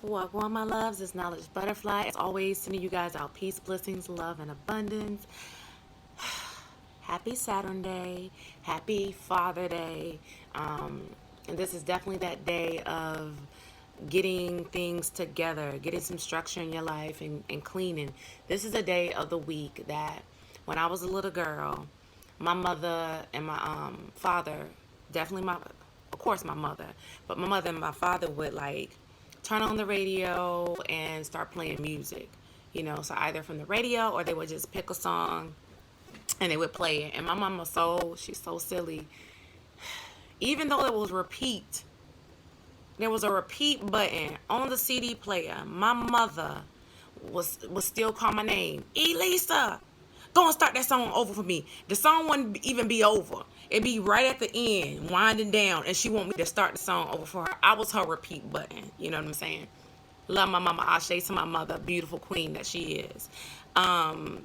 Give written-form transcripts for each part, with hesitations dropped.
Welcome, my loves. It's Knowledge Butterfly. As always, sending you guys out peace, blessings, love, and abundance. Happy Saturn Day. Happy Father Day. And this is definitely that day of getting things together, getting some structure in your life, and cleaning. This is a day of the week that when I was a little girl, my mother and my father, definitely of course my mother, but my mother and my father would like turn on the radio and start playing music, so either from the radio or they would just pick a song and they would play it. And my mama, she's so silly. Even though it was repeat, there was a repeat button on the CD player, my mother was still call my name, Elisa, go and start that song over for me. The song wouldn't even be over. It'd be right at the end, winding down, and she want me to start the song over for her. I was her repeat button. You know what I'm saying? Love my mama. Ashe to my mother, beautiful queen that she is.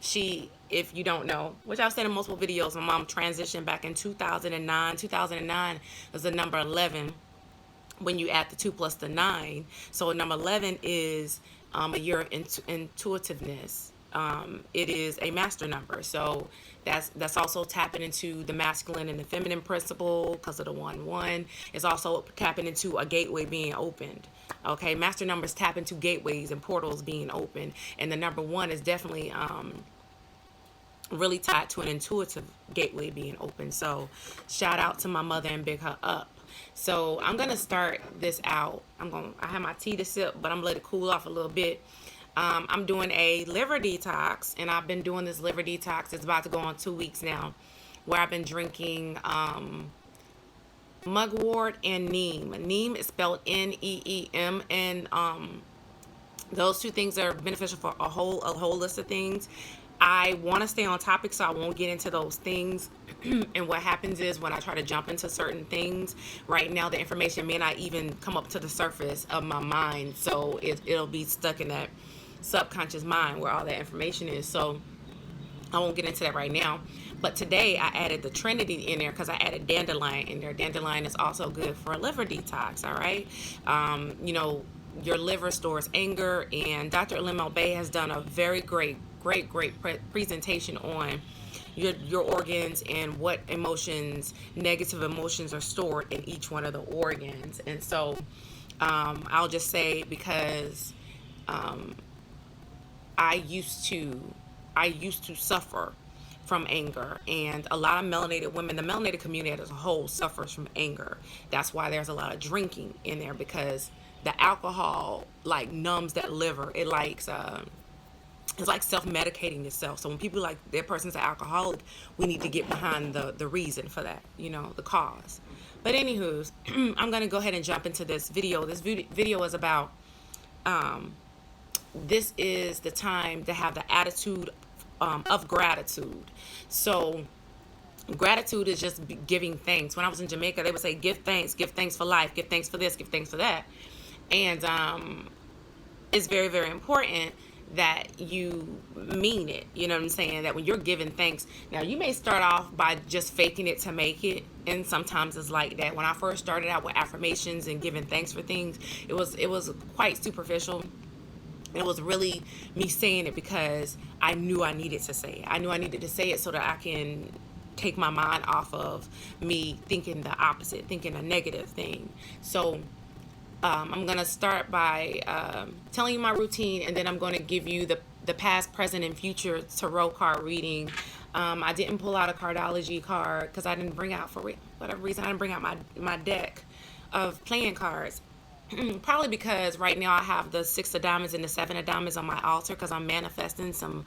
She, if you don't know, which I've said in multiple videos, my mom transitioned back in 2009. 2009 is the number 11 when you add the 2 plus the 9. So number 11 is a year of intuitiveness. It is a master number, so that's also tapping into the masculine and the feminine principle because of the 1-1. It's also tapping into a gateway being opened. Okay, master numbers tap into gateways and portals being opened, and the number 1 is definitely really tied to an intuitive gateway being open. So shout out to my mother and big her up. So I'm gonna start this out. I have my tea to sip, but I'm gonna let it cool off a little bit. I'm doing a liver detox, and I've been doing this liver detox. It's about to go on 2 weeks now, where I've been drinking mugwort and neem. Neem is spelled Neem, and those two things are beneficial for a whole list of things. I want to stay on topic, so I won't get into those things. And what happens is when I try to jump into certain things, right now the information may not even come up to the surface of my mind, so it'll be stuck in that subconscious mind where all that information is. So I won't get into that right now. But today I added the Trinity in there because I added dandelion in there. Dandelion is also good for a liver detox. All right. Your liver stores anger, and Dr. Limel Bay has done a very great presentation on your organs and what emotions, negative emotions, are stored in each one of the organs. And so I'll just say, because I used to suffer from anger, and a lot of melanated women, the melanated community as a whole, suffers from anger. That's why there's a lot of drinking in there, because the alcohol like numbs that liver. It likes it's like self-medicating itself. So when people like their person's an alcoholic, we need to get behind the reason for that, the cause. But anywho, I'm gonna go ahead and jump into this video. This video is about this is the time to have the attitude of gratitude. So gratitude is just giving thanks. When I was in Jamaica, they would say, give thanks for life, give thanks for this, give thanks for that. And it's very, very important that you mean it. You know what I'm saying? That when you're giving thanks, now you may start off by just faking it to make it, and sometimes it's like that. When I first started out with affirmations and giving thanks for things, it was quite superficial. It was really me saying it because I knew I needed to say it. I knew I needed to say it so that I can take my mind off of me thinking the opposite, thinking a negative thing. So I'm going to start by telling you my routine, and then I'm going to give you the past, present, and future tarot card reading. I didn't pull out a cardology card because I didn't bring out, for whatever reason, I didn't bring out my deck of playing cards. Probably because right now I have the 6 of diamonds and the 7 of diamonds on my altar, because I'm manifesting some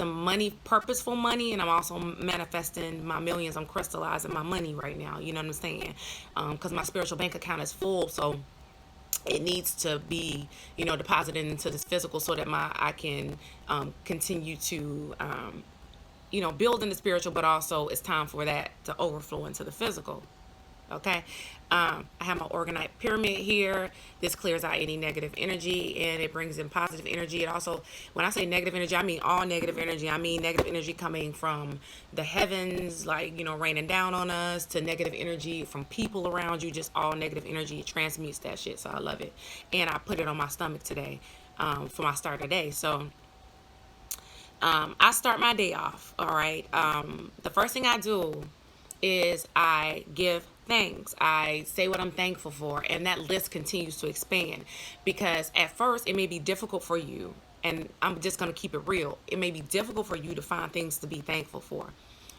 money, purposeful money, and I'm also manifesting my millions. I'm crystallizing my money right now. You know what I'm saying? Because my spiritual bank account is full, so it needs to be, deposited into this physical so that I can continue to, build in the spiritual, but also it's time for that to overflow into the physical. Okay. I have my organite pyramid here. This clears out any negative energy and it brings in positive energy. It also, when I say negative energy, I mean all negative energy. I mean negative energy coming from the heavens, like, raining down on us, to negative energy from people around you, just all negative energy. It transmutes that shit. So I love it. And I put it on my stomach today for my start of the day. So I start my day off. All right. The first thing I do is I give thanks. I say what I'm thankful for, and that list continues to expand because at first it may be difficult for you, and I'm just going to keep it real. It may be difficult for you to find things to be thankful for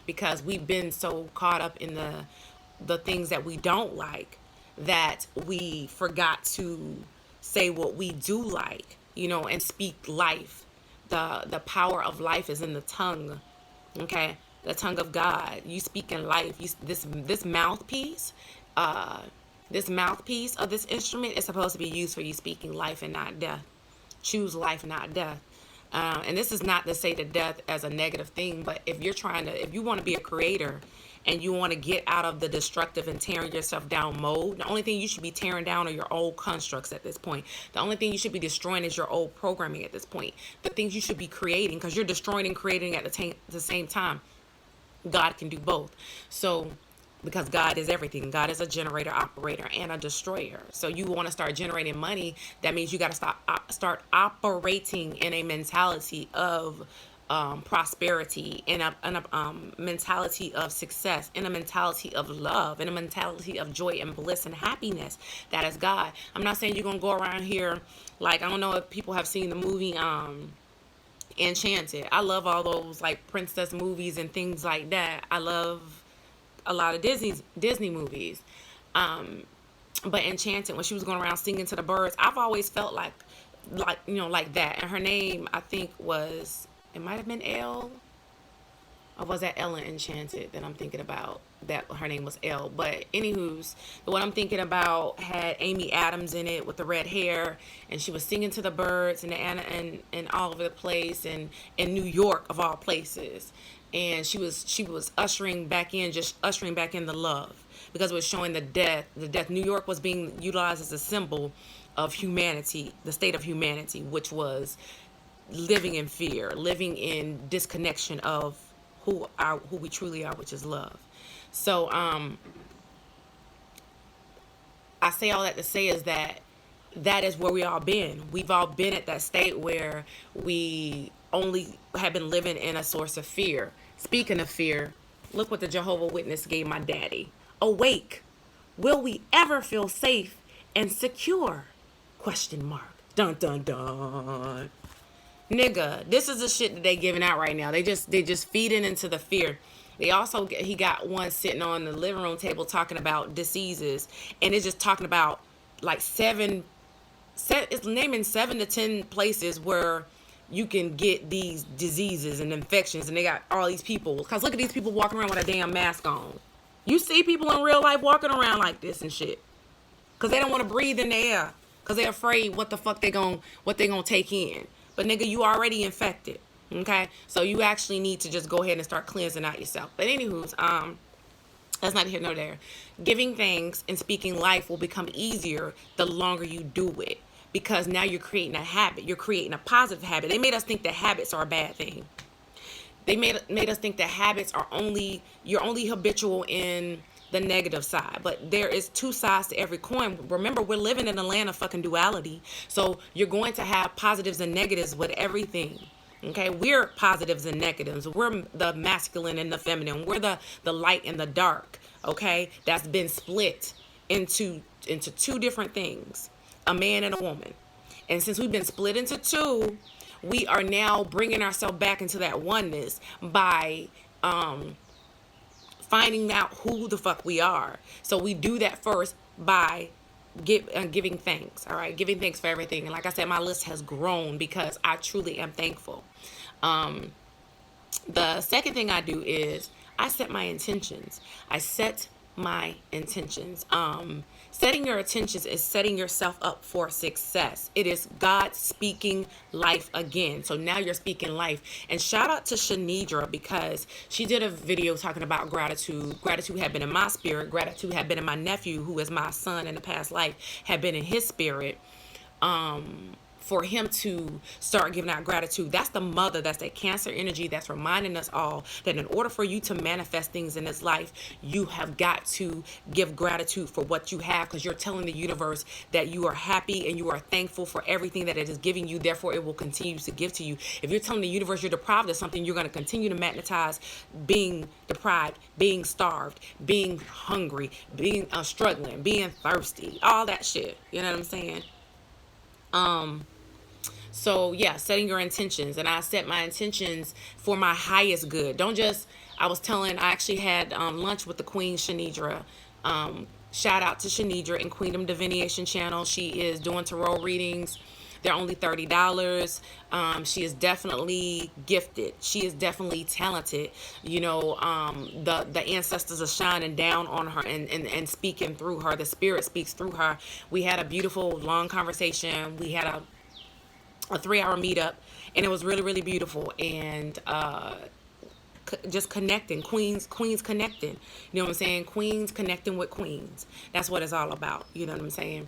because we've been so caught up in the things that we don't like that we forgot to say what we do like, and speak life. The power of life is in the tongue. Okay, the tongue of God. You speak in life. This mouthpiece, this mouthpiece of this instrument is supposed to be used for you speaking life and not death. Choose life, not death. And this is not to say that death as a negative thing, but if you want to be a creator and you want to get out of the destructive and tearing yourself down mode, the only thing you should be tearing down are your old constructs at this point. The only thing you should be destroying is your old programming at this point. The things you should be creating, because you're destroying and creating at the same time. God can do both. So, because God is everything. God is a generator, operator, and a destroyer. So you want to start generating money. That means you got to start operating in a mentality of prosperity, in a mentality of success, in a mentality of love, in a mentality of joy and bliss and happiness. That is God. I'm not saying you're going to go around here like, I don't know if people have seen the movie Enchanted. I love all those like princess movies and things like that. I love a lot of Disney movies. But Enchanted, when she was going around singing to the birds, I've always felt like like that. And her name, I think, it might have been Elle. Or was that Ellen Enchanted that I'm thinking about? That her name was Elle. But anywho's, the one I'm thinking about had Amy Adams in it with the red hair, and she was singing to the birds and all over the place, and in New York of all places. And she was ushering back in the love, because it was showing the death. New York was being utilized as a symbol of humanity, the state of humanity, which was living in fear, living in disconnection of who we truly are, which is love. So I say all that to say is that is where we all been. We've all been at that state where we only have been living in a source of fear. Speaking of fear, look what the Jehovah Witness gave my daddy. Awake. Will we ever feel safe and secure? Question mark. Dun dun dun. Nigga, this is the shit that they giving out right now. They just feeding into the fear. He got one sitting on the living room table talking about diseases, and it's just talking about like it's naming 7 to 10 places where you can get these diseases and infections, and they got all these people. Because look at these people walking around with a damn mask on. You see people in real life walking around like this and shit. Because they don't want to breathe in the air. Because they're afraid what they gonna take in. But nigga, you already infected. Okay? So you actually need to just go ahead and start cleansing out yourself. But anywho's, that's not here nor there. Giving thanks and speaking life will become easier the longer you do it. Because now you're creating a habit. You're creating a positive habit. They made us think that habits are a bad thing. They made us think that habits are you're only habitual in the negative side. But there is 2 sides to every coin. Remember, we're living in a land of fucking duality. So you're going to have positives and negatives with everything. Okay, we're positives and negatives. We're the masculine and the feminine. We're the light and the dark. Okay, that's been split into 2 different things, a man and a woman. And since we've been split into 2, we are now bringing ourselves back into that oneness by finding out who the fuck we are. So we do that first by giving thanks. All right, giving thanks for everything. And like I said, my list has grown because I truly am thankful. The second thing I do is I set my intentions. Setting your intentions is setting yourself up for success. It is God speaking life again. So now you're speaking life. And shout out to Shanidra, because she did a video talking about gratitude. Gratitude had been in my spirit. Gratitude had been in my nephew, who is my son in the past life, had been in his spirit. For him to start giving out gratitude. That's the mother, that's that Cancer energy that's reminding us all that in order for you to manifest things in this life, you have got to give gratitude for what you have, because you're telling the universe that you are happy and you are thankful for everything that it is giving you. Therefore, it will continue to give to you. If you're telling the universe you're deprived of something, you're going to continue to magnetize being deprived, being starved, being hungry, being struggling, being thirsty, all that shit. You know what I'm saying? So yeah, setting your intentions. And I set my intentions for my highest good. Don't just, I actually had lunch with the Queen Shanidra. Shout out to Shanidra and Queendom Divination channel. She is doing tarot readings. They're only $30. She is definitely gifted. She is definitely talented. You know, the ancestors are shining down on her and speaking through her. The spirit speaks through her. We had a beautiful long conversation. We had a 3-hour meetup, and it was really, really beautiful. And just connecting, queens connecting, you know what I'm saying? Queens connecting with queens. That's what it's all about, you know what I'm saying?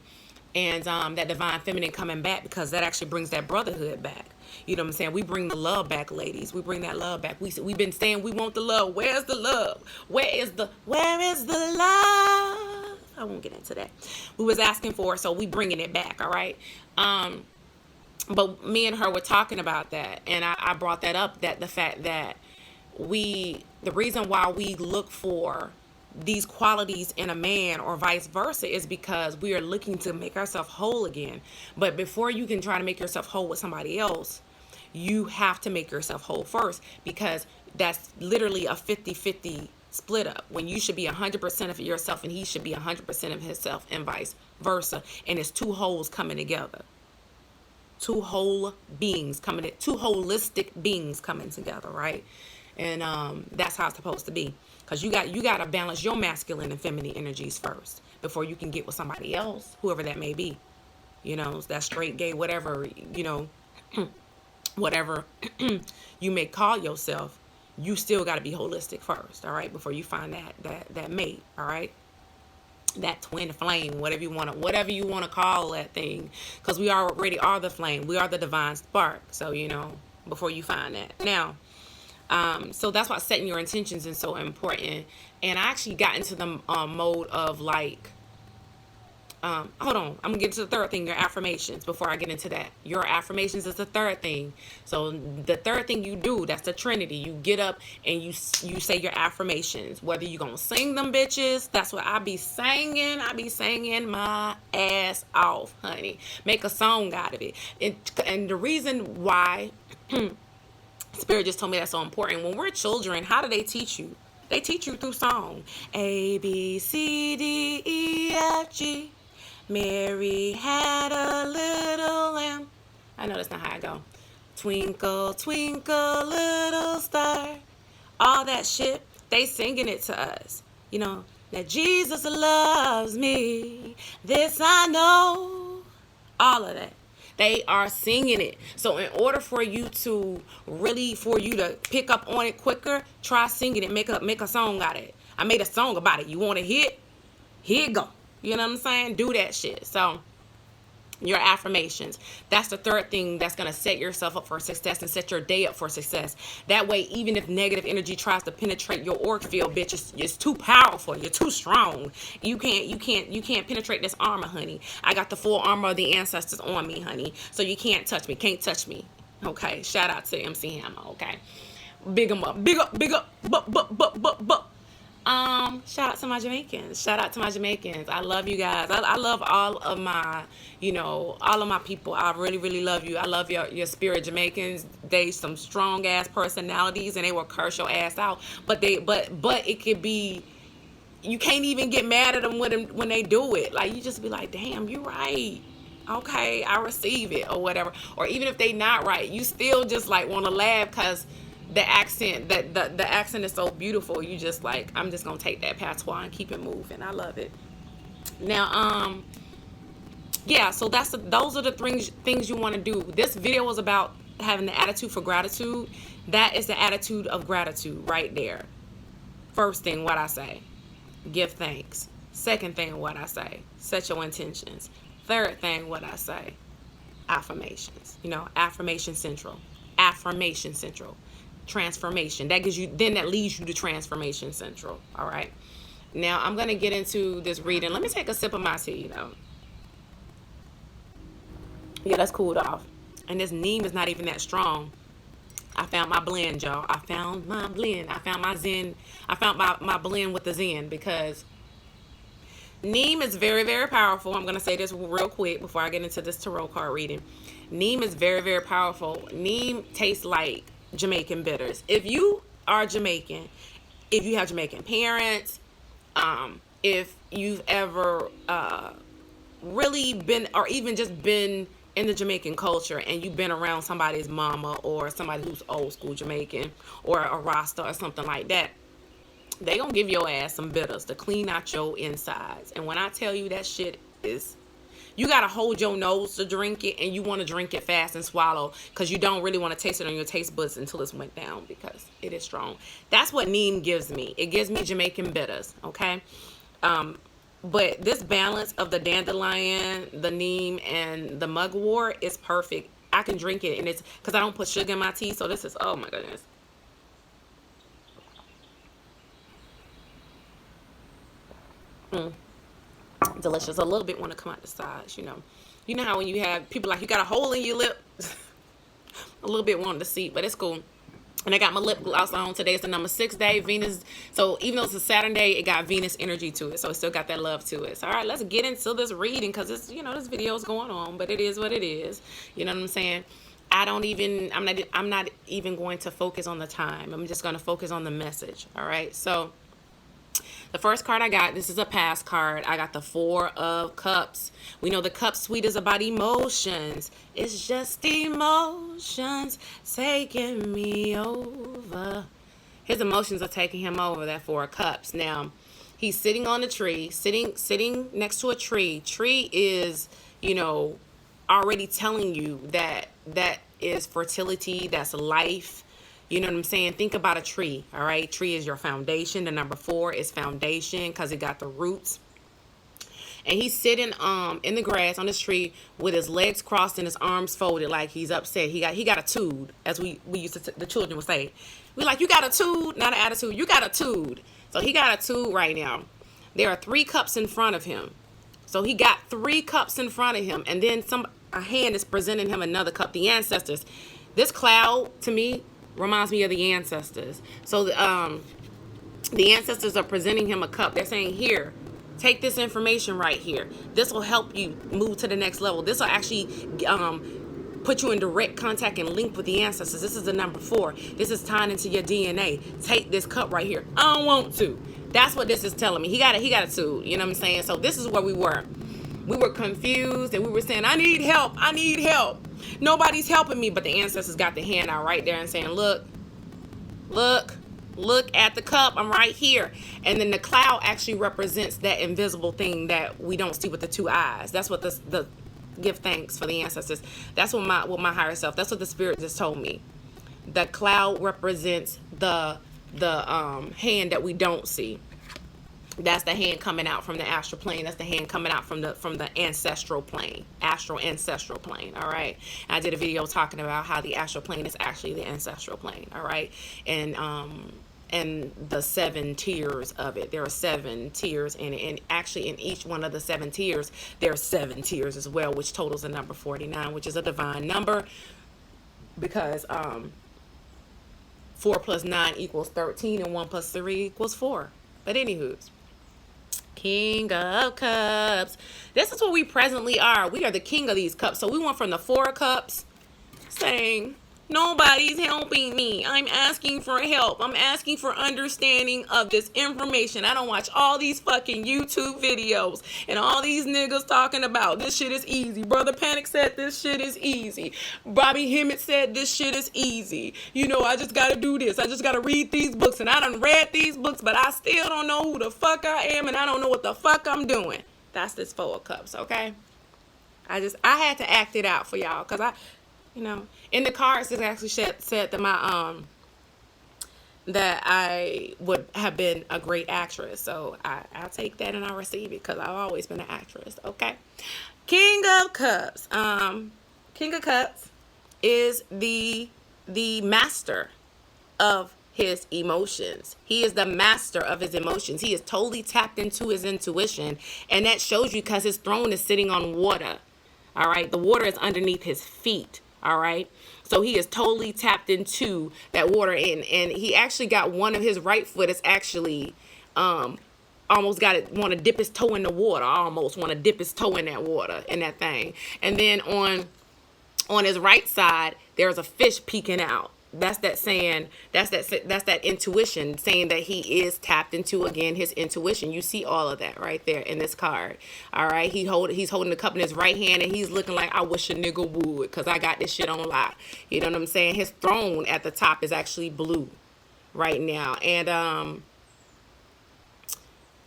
And that divine feminine coming back, because that actually brings that brotherhood back. You know what I'm saying? We bring the love back, ladies. We bring that love back. We've been saying we want the love. Where's the love? Where is the love? I won't get into that. We was asking for it, so we bringing it back, all right? But me and her were talking about that, and I brought that up, that the fact that the reason why we look for these qualities in a man or vice versa is because we are looking to make ourselves whole again. But before you can try to make yourself whole with somebody else, you have to make yourself whole first, because that's literally a 50-50 split up, when you should be 100% of yourself and he should be 100% of himself, and vice versa. And it's two wholes coming together. Two whole beings coming in, two holistic beings coming together, right? And that's how it's supposed to be, because you got to balance your masculine and feminine energies first before you can get with somebody else, whoever that may be, you know, that straight, gay, whatever, you know, whatever you may call yourself. You still got to be holistic first, all right, before you find that mate, all right, that twin flame, whatever you want to call that thing, because we already are the flame. We are the divine spark. So, you know, before you find that. Now, so that's why setting your intentions is so important. And I actually got into the mode of like, hold on, I'm gonna get to the third thing, your affirmations, before I get into that. Your affirmations is the third thing. So the third thing you do, that's the Trinity. You get up and you say your affirmations, whether you gonna sing them bitches. That's what I be singing. I be singing my ass off, honey. Make a song out of it. And the reason why Spirit just told me that's so important. When we're children, how do they teach you? They teach you through song. A, B, C, D, E, F, G. Mary had a little lamb. I know that's not how I go. Twinkle, twinkle, little star. All that shit, they singing it to us. You know, that Jesus loves me. This I know. All of that. They are singing it. So in order for you to pick up on it quicker, try singing it. Make a song out of it. I made a song about it. You want to hit? Here it go. You know what I'm saying? Do that shit. So your affirmations. That's the third thing that's going to set yourself up for success and set your day up for success. That way, even if negative energy tries to penetrate your auric field, bitch, it's too powerful. You're too strong. You can't penetrate this armor, honey. I got the full armor of the ancestors on me, honey. So you can't touch me. Can't touch me. Okay. Shout out to MC Hammer. Okay. Big 'em up. Big up. Big up. But. Shout out to my Jamaicans. I love you guys. I love all of my, all of my people. I really, really love you. I love your spirit Jamaicans. They some strong ass personalities and they will curse your ass out. But it could be, you can't even get mad at them when they do it. Like, you just be like, damn, you right. Okay, I receive it or whatever. Or even if they not right, you still just like want to laugh because the accent, the accent is so beautiful. You just like, I'm just gonna take that patois and keep it moving. I love it. Now, yeah, so those are the things you want to do. This video was about having the attitude for gratitude. That is the attitude of gratitude right there. First thing, what I say, give thanks. Second thing, what I say, set your intentions. Third thing, what I say, affirmations. Affirmation central. Affirmation central. Transformation. That leads you to transformation central. All right. Now I'm gonna get into this reading. Let me take a sip of my tea. Yeah, that's cooled off. And this neem is not even that strong. I found my blend, y'all. I found my blend. I found my zen. I found my blend with the zen, because neem is very, very powerful. I'm going to say this real quick before I get into this tarot card reading. Neem is very, very powerful. Neem tastes like Jamaican bitters. If you are Jamaican, if you have Jamaican parents, if you've ever really been, or even just been in the Jamaican culture, and you've been around somebody's mama or somebody who's old school Jamaican or a Rasta or something like that, they gonna give your ass some bitters to clean out your insides. And when I tell you that shit is, you gotta hold your nose to drink it, and you want to drink it fast and swallow, because you don't really want to taste it on your taste buds until it's went down, because it is strong. That's what neem gives me. It gives me Jamaican bitters, okay? But this balance of the dandelion, the neem, and the mugwort is perfect. I can drink it, and it's because I don't put sugar in my tea, so this is, oh my goodness. Delicious. A little bit want to come out the sides, You know how when you have people like, you got a hole in your lip? A little bit wanted to see, but it's cool. And I got my lip gloss on. Today is the number 6 day, Venus. So even though it's a Saturn day, it got Venus energy to it. So it still got that love to it. So all right, let's get into this reading, because it's, this video is going on, but it is what it is. You know what I'm saying? I'm not even going to focus on the time. I'm just going to focus on the message. All right. So the first card I got, this is a past card. I got the 4 of Cups. We know the cup suite is about emotions. It's just emotions taking me over. His emotions are taking him over, that 4 of Cups. Now, he's sitting on a tree, sitting next to a tree. Tree is, already telling you that is fertility, that's life. You know what I'm saying? Think about a tree, all right? Tree is your foundation. The number 4 is foundation, because it got the roots. And he's sitting in the grass on this tree with his legs crossed and his arms folded, like he's upset. He got a tude, as we used to, the children would say. We like, you got a tude, not an attitude. You got a tude. So he got a tude right now. There are 3 cups in front of him. So he got 3 cups in front of him, and then a hand is presenting him another cup. The ancestors. This cloud, to me, reminds me of the ancestors. So the ancestors are presenting him a cup. They're saying, here, take this information right here. This will help you move to the next level. This will actually put you in direct contact and link with the ancestors. This is the number 4. This is tying into your DNA. Take this cup right here. I don't want to. That's what this is telling me. He got a tool. You know what I'm saying? So this is where we were. We were confused, and we were saying, I need help. I need help. Nobody's helping me. But the ancestors got the hand out right there and saying, look at the cup. I'm right here. And then the cloud actually represents that invisible thing that we don't see with the 2 eyes. That's what the give thanks for the ancestors. That's what my higher self, that's what the spirit just told me. The cloud represents the hand that we don't see. That's the hand coming out from the astral plane. That's the hand coming out from the ancestral plane, astral ancestral plane. All right. I did a video talking about how the astral plane is actually the ancestral plane. All right. And the 7 tiers of it. There are 7 tiers in it, and actually in each one of the 7 tiers, there are 7 tiers as well, which totals the number 49, which is a divine number, because 4 plus 9 equals 13, and 1 plus 3 equals 4. But anywho, King of Cups. This is what we presently are. We are the king of these cups. So we went from the 4 of Cups saying, nobody's helping me. I'm asking for help. I'm asking for understanding of this information. I don't watch all these fucking YouTube videos and all these niggas talking about this shit is easy. Brother Panic said this shit is easy. Bobby Hemmett said this shit is easy. I just gotta do this. I just gotta read these books, and I done read these books, but I still don't know who the fuck I am, and I don't know what the fuck I'm doing. That's this Four of Cups, okay? I had to act it out for y'all because in the cards it actually said that that I would have been a great actress. So I'll take that and I'll receive it because I've always been an actress. Okay. King of Cups. King of Cups is the master of his emotions. He is the master of his emotions. He is totally tapped into his intuition. And that shows you because his throne is sitting on water. All right. The water is underneath his feet. All right. So he is totally tapped into that water. And he actually got one of his right foot is actually almost got it, want to dip his toe in the water. Almost want to dip his toe in that water, in that thing. And then on his right side, there's a fish peeking out. That's that saying, that's that intuition saying that he is tapped into, again, his intuition. You see all of that right there in this card. All right. He's holding the cup in his right hand and he's looking like, I wish a nigga would, because I got this shit on lock. You know what I'm saying? His throne at the top is actually blue right now. And, oh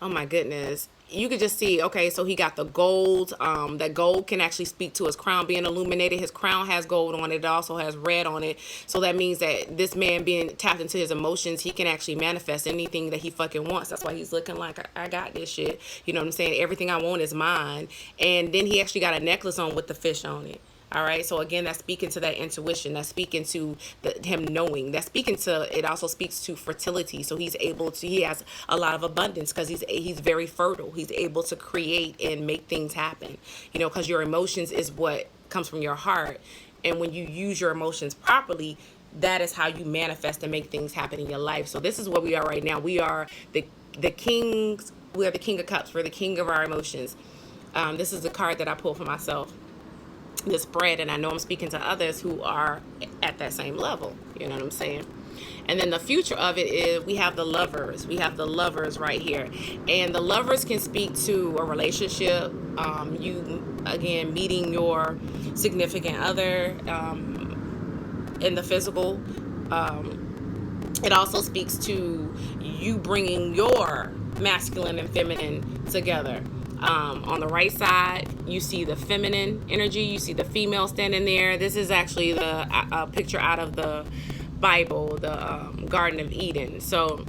my goodness. You could just see, okay, so he got the gold. That gold can actually speak to his crown being illuminated. His crown has gold on it. It also has red on it. So that means that this man being tapped into his emotions, he can actually manifest anything that he fucking wants. That's why he's looking like, I got this shit. You know what I'm saying? Everything I want is mine. And then he actually got a necklace on with the fish on it. All right. So again, that's speaking to that intuition. That's speaking to him knowing. That's speaking to, it also speaks to fertility. So he has a lot of abundance because he's very fertile. He's able to create and make things happen, because your emotions is what comes from your heart. And when you use your emotions properly, that is how you manifest and make things happen in your life. So this is where we are right now. We are the kings. We are the King of Cups. We're the king of our emotions. This is the card that I pulled for myself. This spread, and I know I'm speaking to others who are at that same level. You know what I'm saying? And then the future of it is we have the lovers. We have the lovers right here. And the lovers can speak to a relationship. You, again, meeting your significant other in the physical. It also speaks to you bringing your masculine and feminine together. On the right side, you see the feminine energy. You see the female standing there. This is actually the picture out of the Bible, the Garden of Eden. So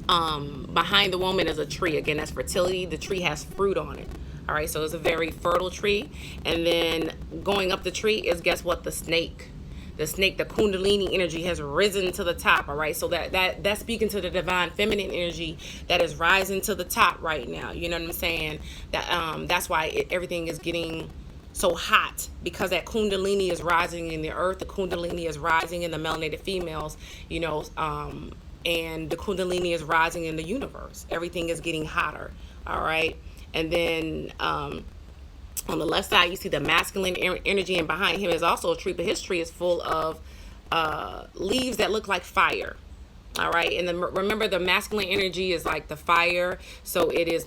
behind the woman is a tree. Again, that's fertility. The tree has fruit on it. All right, so it's a very fertile tree. And then going up the tree is, guess what? The snake. The snake, the kundalini energy has risen to the top. All right, so that's speaking to the divine feminine energy that is rising to the top right now. You know what I'm saying? That's why everything is getting so hot, because that kundalini is rising in the earth. The kundalini is rising in the melanated females. And the kundalini is rising in the universe. Everything is getting hotter. All right, and then on the left side, you see the masculine energy, and behind him is also a tree, but his tree is full of leaves that look like fire. All right, and then remember, the masculine energy is like the fire, so it is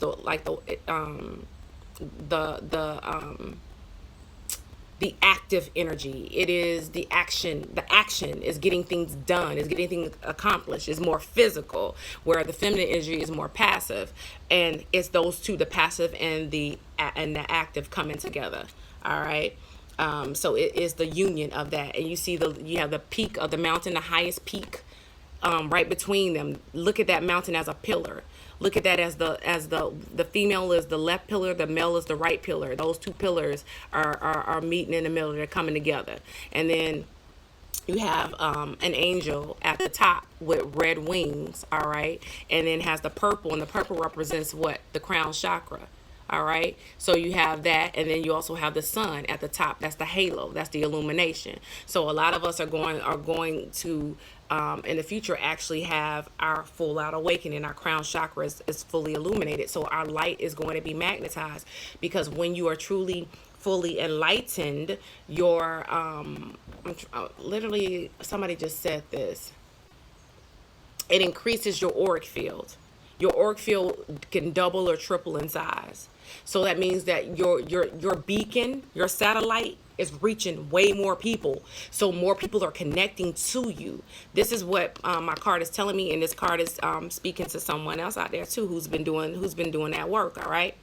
the active energy. It is the action. The action is getting things done, is getting things accomplished, is more physical, where the feminine energy is more passive. And it's those two, the passive and the active, coming together. All right. So it is the union of that. And you have the peak of the mountain, the highest peak, right between them. Look at that mountain as a pillar. Look at that as the female is the left pillar, the male is the right pillar. Those two pillars are meeting in the middle. They're coming together. And then you have an angel at the top with red wings, all right? And then has the purple, and the purple represents what? The crown chakra. All right, so you have that, and then you also have the sun at the top. That's the halo. That's the illumination. So a lot of us are going to in the future actually have our full out awakening. Our crown chakra is fully illuminated, so our light is going to be magnetized, because when you are truly fully enlightened, your literally, somebody just said this, it increases your auric field. Your auric field can double or triple in size. So that means that your beacon, your satellite, is reaching way more people. So more people are connecting to you. This is what my card is telling me, and this card is speaking to someone else out there too who's been doing that work. All right.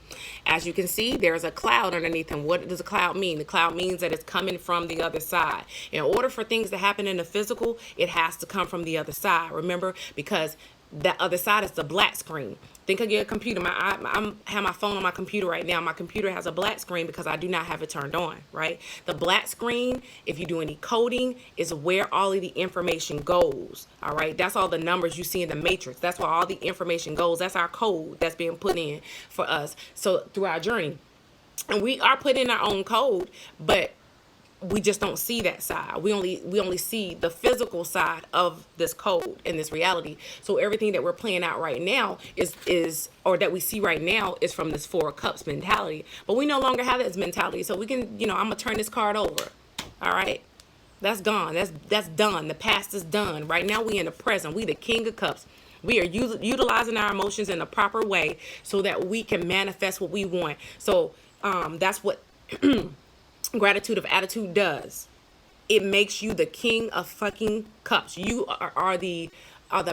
As you can see, there's a cloud underneath him. What does a cloud mean? The cloud means that it's coming from the other side. In order for things to happen in the physical, it has to come from the other side. Remember, because that other side is the black screen. Think of your computer. I have my phone on my computer right now. My computer has a black screen because I do not have it turned on, right? The black screen, if you do any coding, is where all of the information goes, all right? That's all the numbers you see in the matrix. That's where all the information goes. That's our code that's being put in for us. So through our journey. And we are putting in our own code, but we just don't see that side. We only see the physical side of this code and this reality. So everything that we're playing out right now is or that we see right now is from this Four of Cups mentality. But we no longer have this mentality. So we can, I'm gonna turn this card over. All right. That's gone. That's done. The past is done. Right now we in the present. We the King of Cups. We are utilizing our emotions in the proper way so that we can manifest what we want. So that's what gratitude of attitude does. It makes you the king of fucking cups. You are the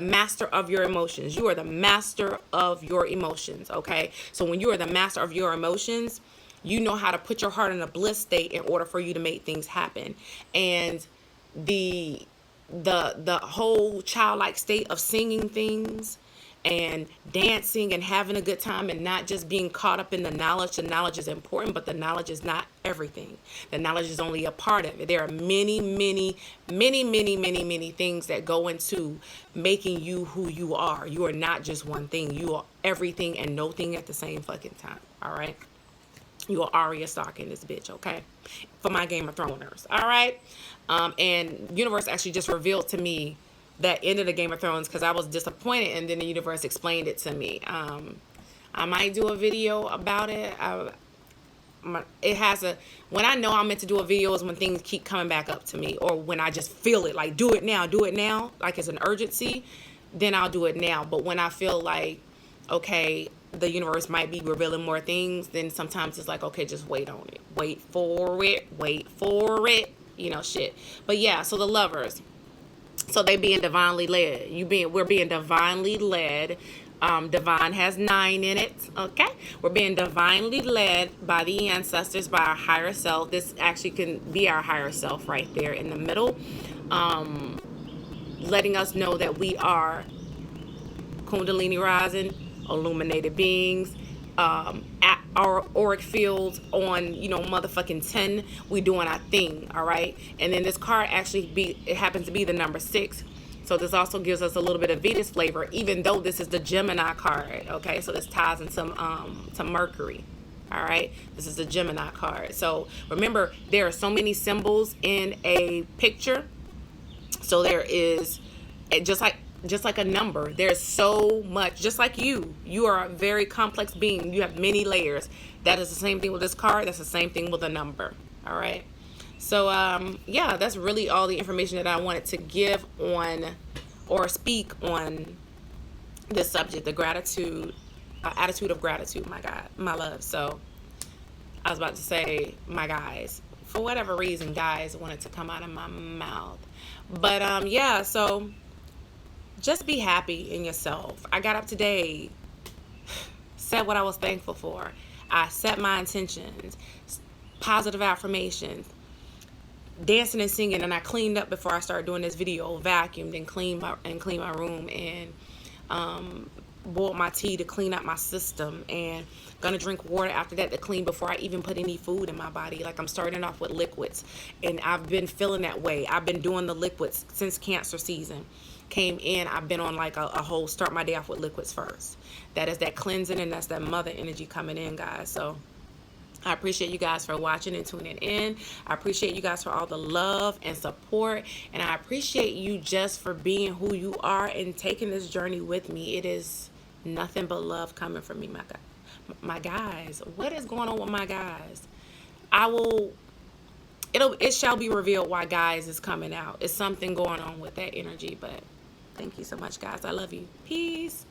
master of your emotions. You are the master of your emotions. Okay, so when you are the master of your emotions, you know how to put your heart in a bliss state in order for you to make things happen. And the whole childlike state of singing things and dancing and having a good time and not just being caught up in the knowledge. The knowledge is important, but the knowledge is not everything. The knowledge is only a part of it. There are many things that go into making you who you are. You are not just one thing. You are everything and no thing at the same fucking time. All right. You are Arya Stark in this bitch, okay? For my Game of Throners, all right? And universe actually just revealed to me that end of the Game of Thrones because I was disappointed, and then the universe explained it to me. I might do a video about it. When I know I'm meant to do a video is when things keep coming back up to me, or when I just feel it, like do it now, like it's an urgency, then I'll do it now. But when I feel like, okay, the universe might be revealing more things, then sometimes it's like, okay, just wait on it. Wait for it, shit. But yeah, so the Lovers. So they being divinely led. We're being divinely led. Divine has 9 in it. Okay, we're being divinely led by the ancestors, by our higher self. This actually can be our higher self right there in the middle, letting us know that we are Kundalini rising, illuminated beings. At our auric fields on motherfucking 10, we doing our thing. All right, and then this card actually it happens to be the number 6, so this also gives us a little bit of Venus flavor, even though this is the Gemini card. Okay, so this ties into to Mercury. All right, this is the Gemini card. So remember, there are so many symbols in a picture. So there is just like a number, there's so much. Just like you are a very complex being. You have many layers. That is the same thing with this card. That's the same thing with a number. All right, so yeah, that's really all the information that I wanted to give on or speak on this subject, the gratitude, attitude of gratitude. My God, my love. So I was about to say my guys, for whatever reason guys wanted to come out of my mouth, but yeah, so just be happy in yourself. I got up today, said what I was thankful for. I set my intentions, positive affirmations, dancing and singing, and I cleaned up before I started doing this video, vacuumed and cleaned my room, and boiled my tea to clean up my system, and gonna drink water after that to clean before I even put any food in my body. Like, I'm starting off with liquids, and I've been feeling that way. I've been doing the liquids since Cancer season came in. I've been on like a whole start my day off with liquids first. That is that cleansing, and that's that mother energy coming in, guys. So I appreciate you guys for watching and tuning in. I appreciate you guys for all the love and support, and I appreciate you just for being who you are and taking this journey with me. It is nothing but love coming from me, my guys. What is going on with my guys? It shall be revealed why guys is coming out. It's something going on with that energy, but thank you so much, guys. I love you. Peace.